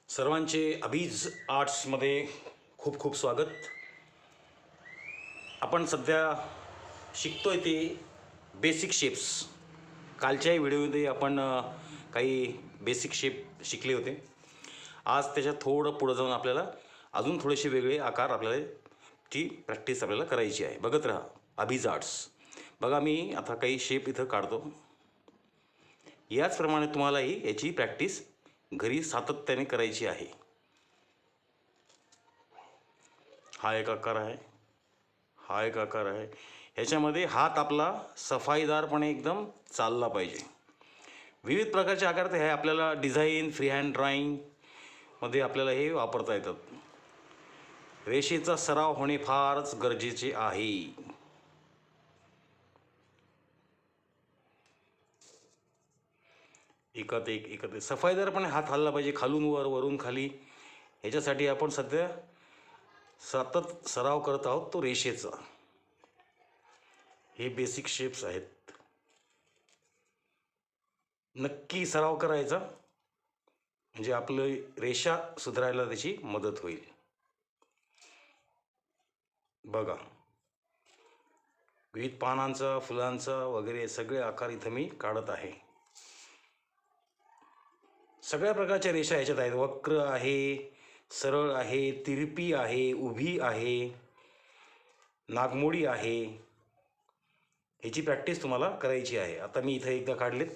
सर्वांचे अभिज आर्ट्समध्ये खूप खूप स्वागत। आपण सध्या शिकतोय ते बेसिक शेप्स। कालच्या व्हिडिओमध्ये आपण काही बेसिक शेप शिकले होते। आज त्याच्यात थोडं पुढे जाऊन आपल्याला अजून थोडेसे वेगळे आकार आपल्याला ची प्रॅक्टिस आपल्याला करायची आहे। बघत राहा अभिज आर्ट्स। बघा मी आता काही शेप इथं काढतो। याचप्रमाणे तुम्हालाही याची प्रॅक्टिस घरी सातत्याने करायची आहे। हा एक आकार आहे, हा एक आकार आहे। ह्याच्यामध्ये हात आपला सफाईदारपणे एकदम चालला पाहिजे। विविध प्रकारचे आकार ते आहे आपल्याला डिझाईन फ्री हँड ड्रॉइंग मध्ये आपल्याला हे वापरता येतात। रेषेचा सराव होणे फारच गरजेचे आहे। एकात एक सफाईदारपणे हात हलला पाहिजे, खालून वर वरून खाली। ह्याच्यासाठी आपण सध्या सतत सराव करत आहोत तो रेषेचा। हे बेसिक शेप्स आहेत, नक्की सराव करायचा म्हणजे आपलं रेषा सुधारायला त्याची मदत होईल। बघा विविध पानांचा फुलांचा वगैरे सगळे आकार इथं मी काढत आहे। सगळ्या प्रकारच्या रेषा ह्याच्यात आहेत। वक्र आहे, सरळ आहे, तिरपी आहे, उभी आहे, नागमोडी आहे। ह्याची प्रॅक्टिस तुम्हाला करायची आहे। आता मी इथं एकदा काढलेत,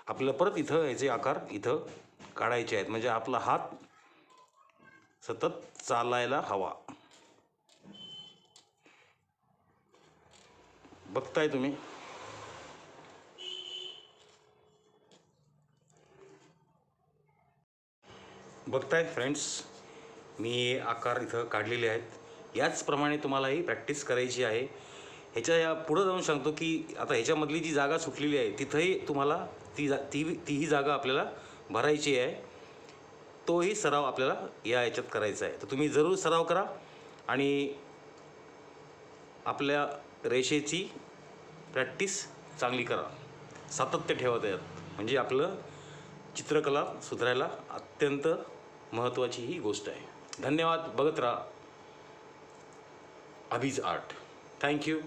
आपल्याला परत इथं ह्याचे आकार इथं काढायचे आहेत म्हणजे आपला हात सतत चालायला हवा। बघताय तुम्ही। बघताय फ्रेंड्स, मी आकार इथं काढलेले आहेत। याचप्रमाणे तुम्हालाही प्रॅक्टिस करायची आहे। ह्याच्या या पुढं जाऊन सांगतो की आता ह्याच्यामधली जी जागा सुटलेली आहे तिथंही तुम्हाला तीही जागा आपल्याला भरायची आहे। तोही सराव आपल्याला या ह्याच्यात करायचा आहे। तर तुम्ही जरूर सराव करा आणि आपल्या रेषेची प्रॅक्टिस चांगली करा। सातत्य ठेवत यात म्हणजे आपलं चित्रकला सुधारायला अत्यंत महत्त्वाची ही गोष्ट आहे। धन्यवाद। बघत राहा अभिज आर्ट। थँक्यू।